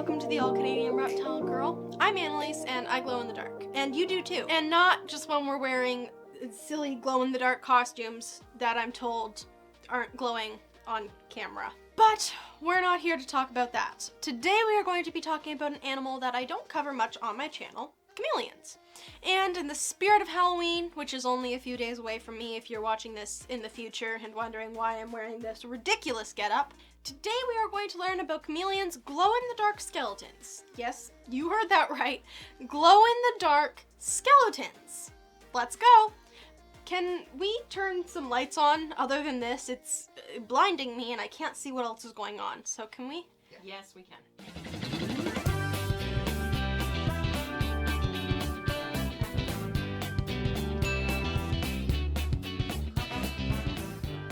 welcome to the All-Canadian Reptile Girl. I'm Annaliese and I glow in the dark. And you do too. And not just when we're wearing silly glow-in-the-dark costumes that I'm told aren't glowing on camera. But we're not here to talk about that. Today we are going to be talking about an animal that I don't cover much on my channel, chameleons. And in the spirit of Halloween, which is only a few days away from me if you're watching this in the future and wondering why I'm wearing this ridiculous getup, today we are going to learn about chameleons' glow-in-the-dark skeletons. Yes, you heard that right. Glow-in-the-dark skeletons. Let's go. Can we turn some lights on? Other than this, it's blinding me and I can't see what else is going on. So can we? Yes, we can.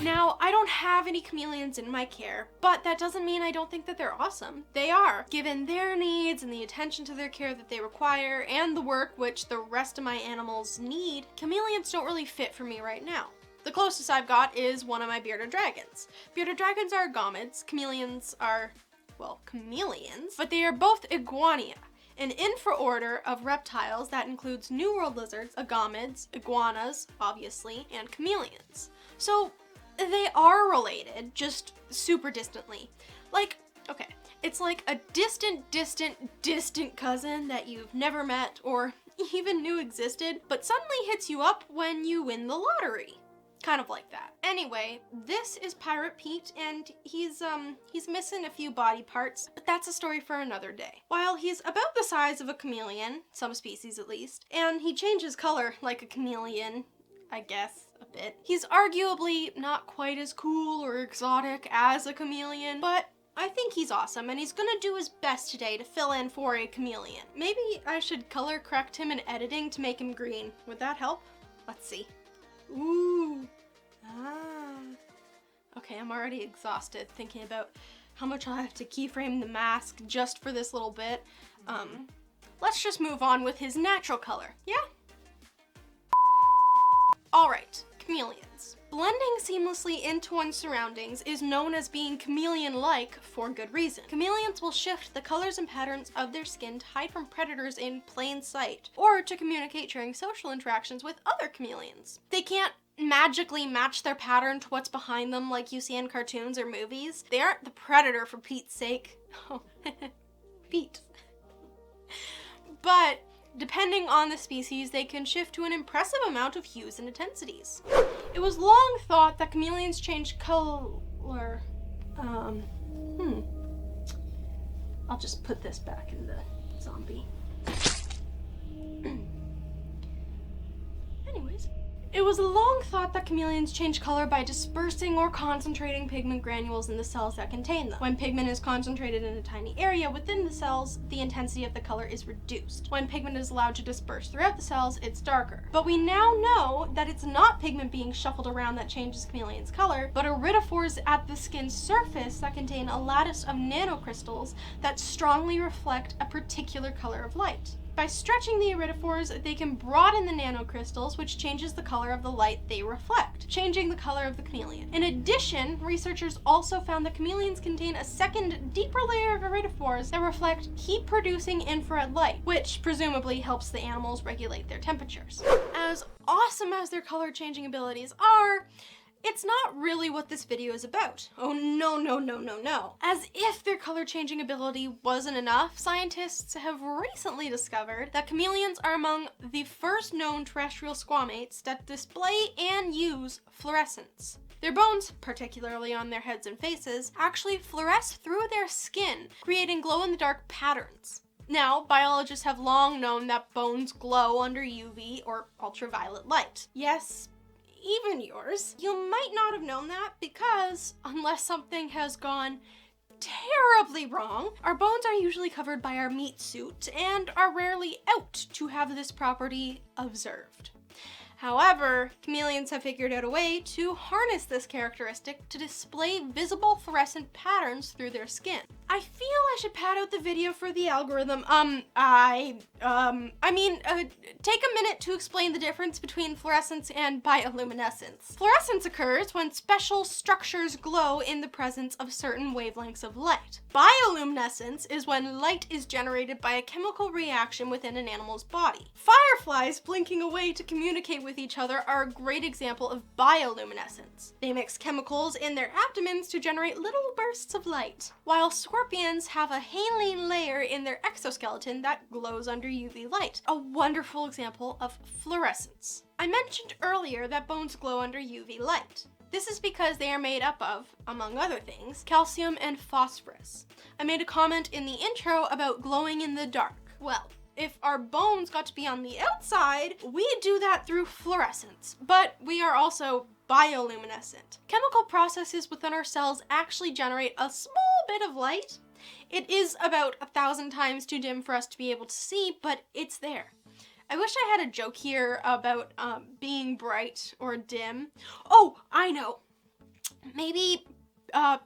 Now, I don't have any chameleons in my care, but that doesn't mean I don't think that they're awesome. They are. Given their needs and the attention to their care that they require, and the work which the rest of my animals need, chameleons don't really fit for me right now. The closest I've got is one of my bearded dragons. Bearded dragons are gommids, chameleons are, well, chameleons, but they are both iguania, an infraorder of reptiles that includes New World lizards, agamids, iguanas, obviously, and chameleons. So, they are related, just super distantly. Like, okay, it's like a distant cousin that you've never met or even knew existed, but suddenly hits you up when you win the lottery. Kind of like that. Anyway, this is Pirate Pete, and he's missing a few body parts, but that's a story for another day. While he's about the size of a chameleon, some species at least, and he changes color like a chameleon, I guess, a bit. He's arguably not quite as cool or exotic as a chameleon, but I think he's awesome, and he's gonna do his best today to fill in for a chameleon. Maybe I should color correct him in editing to make him green. Would that help? Let's see. Ooh. Ah. Okay, I'm already exhausted thinking about how much I'll have to keyframe the mask just for this little bit. Let's just move on with his natural color, yeah? Alright, chameleons. Blending seamlessly into one's surroundings is known as being chameleon-like for good reason. Chameleons will shift the colors and patterns of their skin to hide from predators in plain sight, or to communicate during social interactions with other chameleons. They can't magically match their pattern to what's behind them like you see in cartoons or movies. They aren't the predator, for Pete's sake. Oh, Pete. But depending on the species, they can shift to an impressive amount of hues and intensities. It was long thought that chameleons change color. I'll just put this back in the zombie. Anyways. It was long thought that chameleons change color by dispersing or concentrating pigment granules in the cells that contain them. When pigment is concentrated in a tiny area within the cells, the intensity of the color is reduced. When pigment is allowed to disperse throughout the cells, it's darker. But we now know that it's not pigment being shuffled around that changes chameleon's color, but iridophores at the skin's surface that contain a lattice of nanocrystals that strongly reflect a particular color of light. By stretching the iridophores, they can broaden the nanocrystals, which changes the color of the light they reflect, changing the color of the chameleon. In addition, researchers also found that chameleons contain a second, deeper layer of iridophores that reflect heat-producing infrared light, which presumably helps the animals regulate their temperatures. As awesome as their color-changing abilities are, it's not really what this video is about. Oh no. As if their color-changing ability wasn't enough, scientists have recently discovered that chameleons are among the first known terrestrial squamates that display and use fluorescence. Their bones, particularly on their heads and faces, actually fluoresce through their skin, creating glow-in-the-dark patterns. Now, biologists have long known that bones glow under UV or ultraviolet light. Yes, even yours. You might not have known that because, unless something has gone terribly wrong, our bones are usually covered by our meat suit and are rarely out to have this property observed. However, chameleons have figured out a way to harness this characteristic to display visible fluorescent patterns through their skin. I feel I should pad out the video for the algorithm. Take a minute to explain the difference between fluorescence and bioluminescence. Fluorescence occurs when special structures glow in the presence of certain wavelengths of light. Bioluminescence is when light is generated by a chemical reaction within an animal's body. Fireflies blinking away to communicate with each other are a great example of bioluminescence. They mix chemicals in their abdomens to generate little bursts of light, while scorpions have a haline layer in their exoskeleton that glows under UV light. A wonderful example of fluorescence. I mentioned earlier that bones glow under UV light. This is because they are made up of, among other things, calcium and phosphorus. I made a comment in the intro about glowing in the dark. Well, if our bones got to be on the outside, we do that through fluorescence, but we are also bioluminescent. Chemical processes within our cells actually generate a small bit of light. It is about 1,000 times too dim for us to be able to see, but it's there. I wish I had a joke here about being bright or dim. Oh, I know. Maybe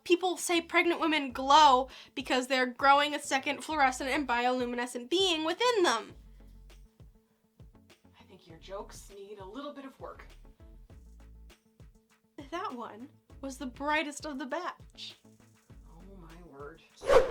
people say pregnant women glow because they're growing a second fluorescent and bioluminescent being within them. I think your jokes need a little bit of work. That one was the brightest of the batch. Oh my word.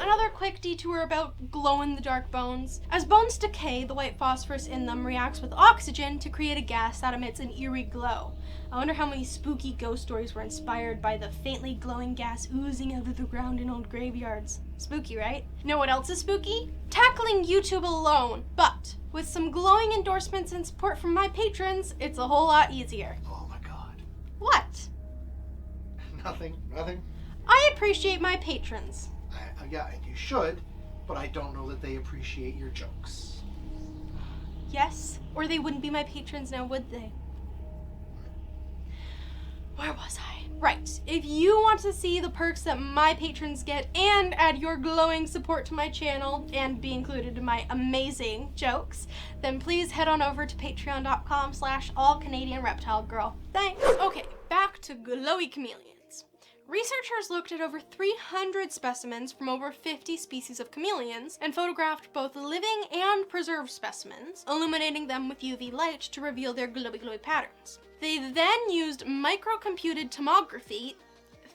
Another quick detour about glow-in-the-dark bones. As bones decay, the white phosphorus in them reacts with oxygen to create a gas that emits an eerie glow. I wonder how many spooky ghost stories were inspired by the faintly glowing gas oozing out of the ground in old graveyards. Spooky, right? Know what else is spooky? Tackling YouTube alone. But with some glowing endorsements and support from my patrons, it's a whole lot easier. Oh my god. What? Nothing. I appreciate my patrons. Yeah, and you should, but I don't know that they appreciate your jokes. Yes, or they wouldn't be my patrons now, would they? Where was I? Right, if you want to see the perks that my patrons get and add your glowing support to my channel and be included in my amazing jokes, then please head on over to patreon.com/allcanadianreptilegirl. Thanks. Okay, back to glowy chameleons. Researchers looked at over 300 specimens from over 50 species of chameleons and photographed both living and preserved specimens, illuminating them with UV light to reveal their glowy patterns. They then used microcomputed tomography,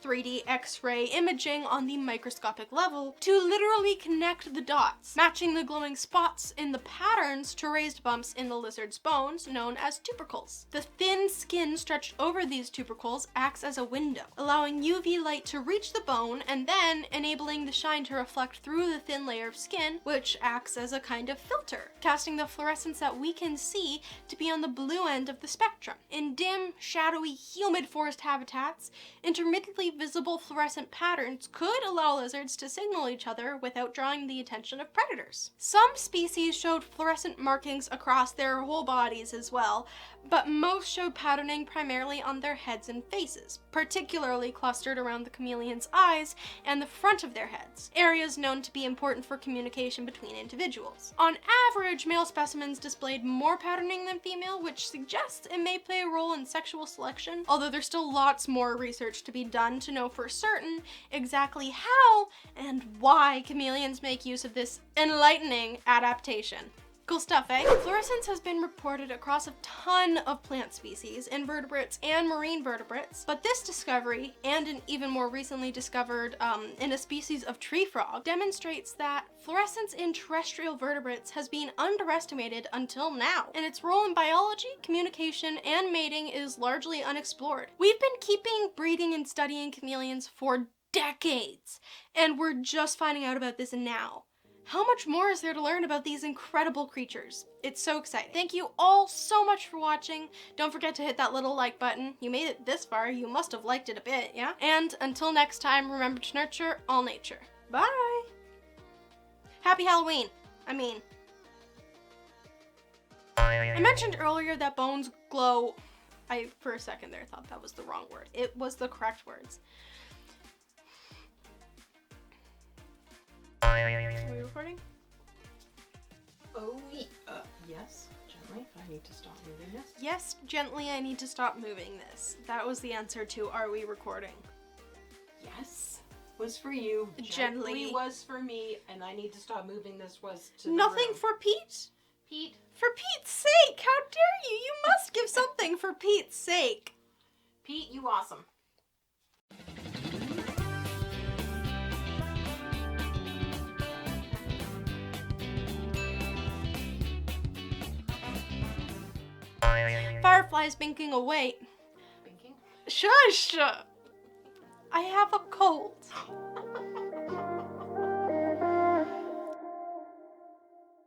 3D X-ray imaging on the microscopic level, to literally connect the dots, matching the glowing spots in the patterns to raised bumps in the lizard's bones, known as tubercles. The thin skin stretched over these tubercles acts as a window, allowing UV light to reach the bone and then enabling the shine to reflect through the thin layer of skin, which acts as a kind of filter, casting the fluorescence that we can see to be on the blue end of the spectrum. In dim, shadowy, humid forest habitats, intermittently visible fluorescent patterns could allow lizards to signal each other without drawing the attention of predators. Some species showed fluorescent markings across their whole bodies as well, but most showed patterning primarily on their heads and faces, particularly clustered around the chameleon's eyes and the front of their heads, areas known to be important for communication between individuals. On average, male specimens displayed more patterning than female, which suggests it may play a role in sexual selection, although there's still lots more research to be done to know for certain exactly how and why chameleons make use of this enlightening adaptation. Cool stuff, eh? Fluorescence has been reported across a ton of plant species, invertebrates and marine vertebrates, but this discovery, and an even more recently discovered in a species of tree frog, demonstrates that fluorescence in terrestrial vertebrates has been underestimated until now, and its role in biology, communication, and mating is largely unexplored. We've been keeping, breeding, and studying chameleons for decades, and we're just finding out about this now. How much more is there to learn about these incredible creatures? It's so exciting. Thank you all so much for watching. Don't forget to hit that little like button. You made it this far, you must have liked it a bit, yeah? And until next time, remember to nurture all nature. Bye! Happy Halloween! I mentioned earlier that bones glow. For a second there, thought that was the wrong word. It was the correct words. Are we recording? Oh, yes. Gently. I need to stop moving this. Yes, gently, I need to stop moving this. That was the answer to are we recording? Yes. was for you. Gently. Was for me, and I need to stop moving this was to the Nothing room. for Pete? Pete. For Pete's sake, how dare you? You must give something for Pete's sake. Pete, you awesome. Firefly's binking away. Thinking? Shush! I have a cold.